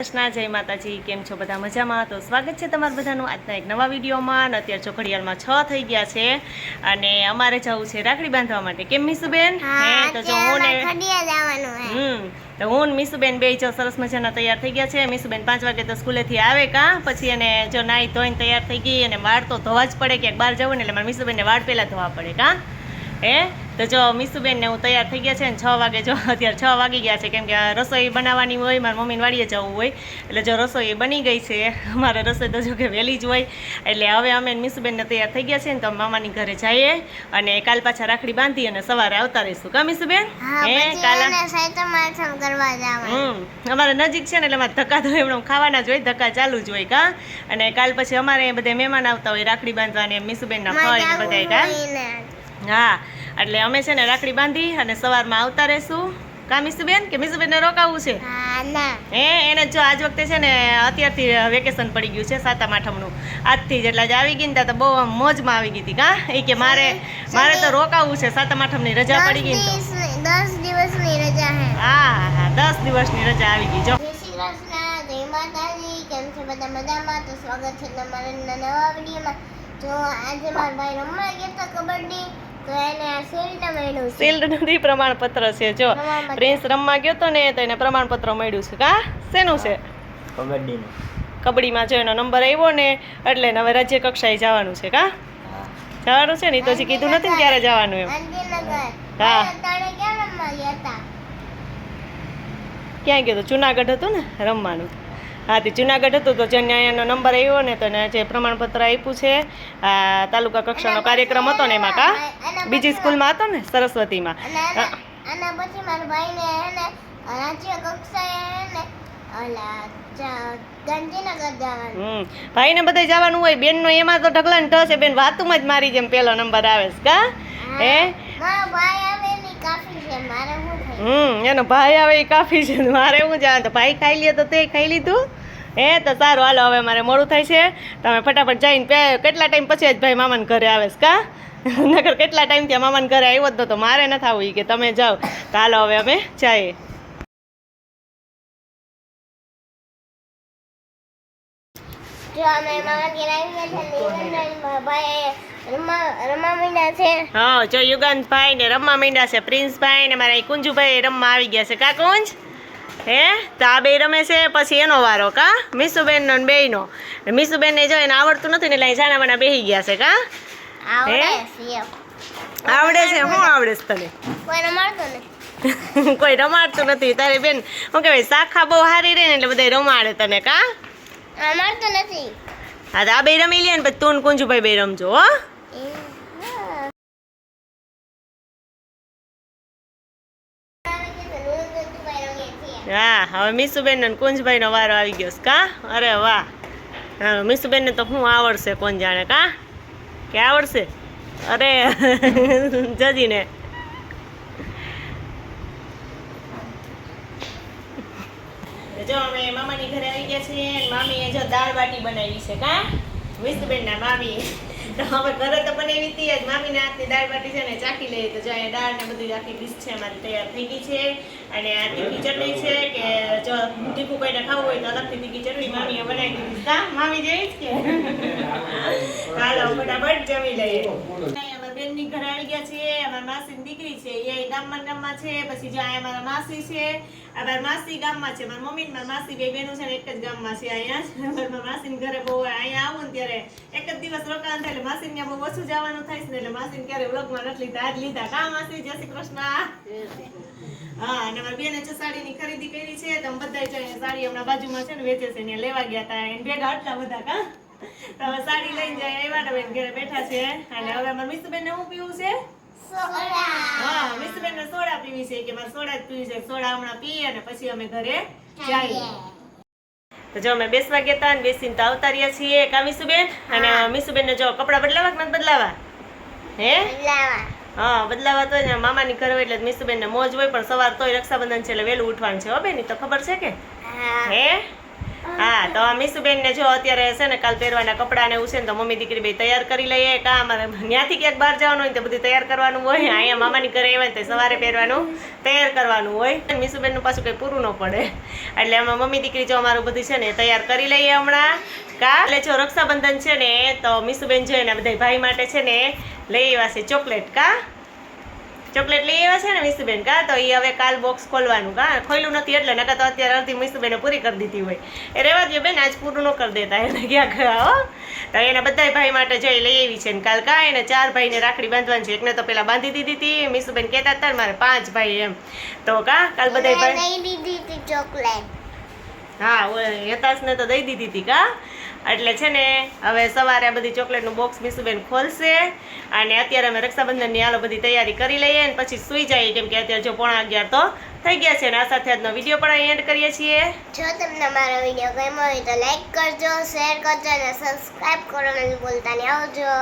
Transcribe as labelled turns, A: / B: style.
A: કૃષ્ણ જય માતાજી, કેમ છો બધા? મજામાં? તો સ્વાગત છે તમારું બધાનું આજના એક નવા વિડીયોમાં. અત્યારે જો ઘડિયાળમાં 6 થઈ ગયા છે અને અમારે જવું છે રાખડી બાંધવા માટે. કેમ મીસુબેન? તો જો હું ને મીસુબેન બે જો સરસ મજાના તૈયાર થઈ ગયા છે. મીસુબેન 5 વાગે તો સ્કૂલેથી આવે પછી એને જો નાઈ ધોઈને તૈયાર થઈ ગઈ અને વાળ તો ધોવા જ પડે, ક્યાંક બહાર જવું ને એટલે મારે મીસુબેનને વાળ પહેલાં ધોવા પડે તો જો મીસુબેનને હું તૈયાર થઈ ગયા છે ને 6 વાગે જો અત્યારે 6 વાગી ગયા છે, કેમ કે રસોઈ બનાવવાની હોય, મારા મમ્મીને વાડીએ જવું હોય એટલે જો રસોઈ બની ગઈ છે. અમારે રસોઈ તો જો કે વહેલી જ હોય એટલે હવે અમે મીસુબેનને તૈયાર થઈ ગયા છે ને તો મામાની ઘરે જઈએ અને કાલ પાછા રાખડી બાંધી અને સવારે આવતા રહીશું. કા મીસુબેન? અમારે નજીક છે ને એટલે અમારે ધક્કા તો એમણે ખાવાના જ હોય, ધક્કા ચાલુ જ હોય કા. અને કાલ પછી અમારે બધા મહેમાન આવતા હોય રાખડી બાંધવાની, મીસુબેનના ફઈ બધા કા. હા, એટલે અમે છે ને રાખડી બાંધી અને સવારમાં આવતા રહેશું. કા મીસુબેન? કે મીસુબેનને રોકાવું છે? એને જો આજ વખતે છે ને અત્યારથી વેકેશન પડી ગયું છે 7મ 8મનું આજથી જ, એટલે જ આવી ગઈ ને તો બહુ મોજમાં આવી ગઈ હતી કા. એ કે મારે તો રોકાવું છે, 7મ 8મની રજા પડી ગઈ તો
B: 10 દિવસની રજા હે.
A: હા 10 દિવસની રજા આવી ગઈ. જો
B: જય શ્રી કૃષ્ણ, જય માતાજી, કેમ છે બધા મજામાં? તો સ્વાગત છે તમારા નવા વિડીયોમાં. જો આજે મારા ભાઈ રમવા ગયા હતા કબડ્ડી, તો એને આ શિલ્ડ મળ્યું છે.
A: શિલ્ડ નથી, પ્રમાણપત્ર છે. જો પ્રિન્સ રમવા ગયો તો ને તો એને પ્રમાણપત્ર મળ્યું છે કા. શેનું છે?
C: કબડ્ડીનું.
A: કબડ્ડીમાં જો એનો નંબર આવ્યો ને એટલે એને હવે રાજ્ય કક્ષાએ જવાનું છે કા. જવાનું છે ને, એ તો હજી કીધું નથી ને ક્યારે જવાનું એમ. હા,
B: ક્યાં રમવા ગયા હતા?
A: ક્યાં ગયો તો? જુનાગઢ હતું ને રમવાનું. હા, તે જુનાગઢ હતું તો જેને એનો નંબર આવ્યો ને તો એને જે પ્રમાણપત્ર આપ્યું છે, આ તાલુકા કક્ષાનો કાર્યક્રમ હતો ને એમાં કા, બીજી સ્કૂલમાં હતો ને સરસ્વતીમાં.
B: આના પછી મારા ભાઈને એને રાજ્ય કક્ષાએ ને ગાંધીનગર જવાનું.
A: ભાઈને બધે જવાનું હોય, બેનનો એમાં તો ઢગલા ને છે, બેન વાતુમાં જ મારી જેમ પેલો નંબર આવે છે કા.
B: મારો ભાઈ આવે ને કાફી છે, મારે શું થાય?
A: એનો ભાઈ આવે એ કાફી છે, મારે શું જવાનું? તો ભાઈ ખાઈ લે તો તે ખાઈ લીધું. તો સારું, હાલો હવે મારે મોડું થાય છે, તમે ફટાફટ જઈને કેટલા ટાઈમ પછી જ ભાઈ મામાને ઘરે આવે છે કા. નકર કેટલા ટાઈમ ત્યાં મામાને ઘરે આવ્યો જ નતો, મારે નથી આવવું કે તમે જાઓ. તો હાલો હવે અમે જઈએ.
B: જો અમે મામા ઘરે આવી ગયા છે ને મારા ભાઈ રમવા માંડ્યા છે.
A: હા, જો યુગાંતભાઈ ને રમવા માંડ્યા છે, પ્રિન્સભાઈ ને મારા કુંજુભાઈ રમવા આવી ગયા છે કા. કુંજ તો આ બે રમે છે, પછી એનો વારો કા, મીસુબેન નો બેયનો. મીસુબેન ને જો એને આવડતું નથી ને એટલે જાના માના બેહી ગયા છે કા. આવડે છે? શું આવડે છે તને?
B: કોઈ રમાડતું નથી.
A: કોઈ રમાડતું નથી તારી બેન? શું કહેવાય, શાખા બહુ સારી રહે ને એટલે બધા રમાડે તને કા.
B: રમાડતું નથી.
A: હા, તો આ બે રમી લે ને પછી તું કુંજુભાઈ બે રમજો હો. હા, હવે મીસુબેન ને કુંજભાઈ નો વારો આવી ગયો છે કા. અરે વાહ, મીસુબેન ને તો શું આવડશે કોણ જાણે કા, કે આવડશે? અરે જજીને જો અમે મામાની ઘરે આવી ગયા છીએ. મામીએ જો દાળ બાટી બનાવી છે કા, મીસુબેન ના મામી. તો અમે ઘરે તો બનાવી હતી જ, મામીના હાથની દાળ બાટી છે ને ચાખી લઈએ. તો જો અહીંયા દાળ ને બધી આખી ડીશ છે અમારી તૈયાર થઈ ગઈ છે. અને આ તીખી ચટણી છે, કે જો તીખું કોઈને ખાવું હોય તો અલગથી તીખી ચટણી મામીએ બનાવી દીધી કા. મામી જેવી જ કે હાલો ફટાફટ જમી લઈએ. અમારા બેનની ઘરે આવી ગયા છીએ. અમારા માસીની દીકરી છે એ ગામમાં છે. પછી જો અહીંયા મારા માસી છે, અમારા માસી ગામમાં છે. મારા મમ્મી ને મારા માસી બે બહેનો છે ને એક જ ગામમાં છે. અહીંયા જ મારા માસીને ઘરે બહુ અહીંયા આવું ને ત્યારે એક જ દિવસ રોકાણ થાય એટલે માસીને ત્યાં બહુ ઓછું જવાનું થાય છે ને એટલે માસીને ક્યારે વ્લોગમાં નથી લીધા. આજ લીધા કા માસી? જય શ્રી કૃષ્ણ. હા, અને મારી બેને જો સાડીની ખરીદી કરી છે. તો બધા સાડી હમણાં બાજુમાં છે ને વેચે છે, ત્યાં લેવા ગયા હતા. એને ભેગા આટલા બધા કા. તો હવે સાડી લઈને જાય એવા બેન ઘરે બેઠા છે. અને હવે મારા મીસુબેન ને શું પીવું છે? હા, મીસુબેન ને સોડા પીવી છે, કે મારે સોડા જ પીવી છે. સોડા હમણાં પીએ અને પછી અમે ઘરે જઈએ. તો જો અમે બેસવા ગયા હતા ને બેસીને તો આવતા રહ્યા છીએ કા મીસુબેન. અને મીસુબેન ને જો કપડા બદલાવા કે નથી બદલાવા? હા, બદલાવા તો ને મામાની ઘર હોય એટલે મીસુબેન ને મોજ હોય, પણ સવાર તોય રક્ષાબંધન છે એટલે વહેલું ઉઠવાનું છે હો બેન, તો ખબર છે કે. હા, તો મીસુબેન ને જો અત્યારે છે ને કાલ પહેરવાના કપડા ને એવું છે ને તો મમ્મી દીકરી બે તૈયાર કરી લઈએ કા અમારે ત્યાંથી ક્યાંક બહાર જવાનું હોય તો બધું તૈયાર કરવાનું હોય અહીંયા મામાની ઘરે આવ્યા તો સવારે પહેરવાનું તૈયાર કરવાનું હોય મીસુબેન નું પાછું કઈ પૂરું ન પડે એટલે અમે મમ્મી દીકરી જો અમારું બધું છે ને તૈયાર કરી લઈએ હમણાં કા એટલે જો રક્ષાબંધન છે ને તો મીસુબેન છે ને બધા ભાઈ માટે છે ને લઈ આવ્યા છે ચોકલેટ કા ચોકલેટ લઈ આવ્યા છે ને મીસુબેન કા તો એ હવે કાલ બોક્સ ખોલવાનું કા ખોલ્યું નથી એટલે નકા તો અત્યારે અડધી મીસુબેને પૂરી કરી દીધી હોય એ રહેવા દો બેન આજ પૂરું ન કરી દેતા એને ક્યાં ગયા હો તો એને બધા ભાઈ માટે જઈ લઈ આવી છે ને કાલ કા એને 4 ભાઈને રાખડી બાંધવાની છે એકને તો પેલા બાંધી દીધી હતી મીસુબેન કહેતા હતા ને મારે 5 ભાઈ એમ તો કા કાલ બધા ભાઈ
B: લઈ દીધી હતી ચોકલેટ.
A: હા યતાશને તો દઈ દીધી હતી કા એટલે છે ને હવે સવારે આ બધી ચોકલેટનું બોક્સ મીસુબેન ખોલશે અને અત્યારે અમે રક્ષાબંધનની હાલો બધી તૈયારી કરી લઈએ અને પછી સૂઈ જઈએ કેમ કે અત્યારે જો 11:30 તો થઈ ગયા છે અને આ સાથે આજનો વિડીયો પણ અહીં એન્ડ કરીએ છીએ.
B: જો તમને મારો વિડીયો ગમ્યો હોય તો લાઈક કરજો, શેર કરજો અને સબસ્ક્રાઇબ કરવાનું ભૂલતા નહીં. આવજો.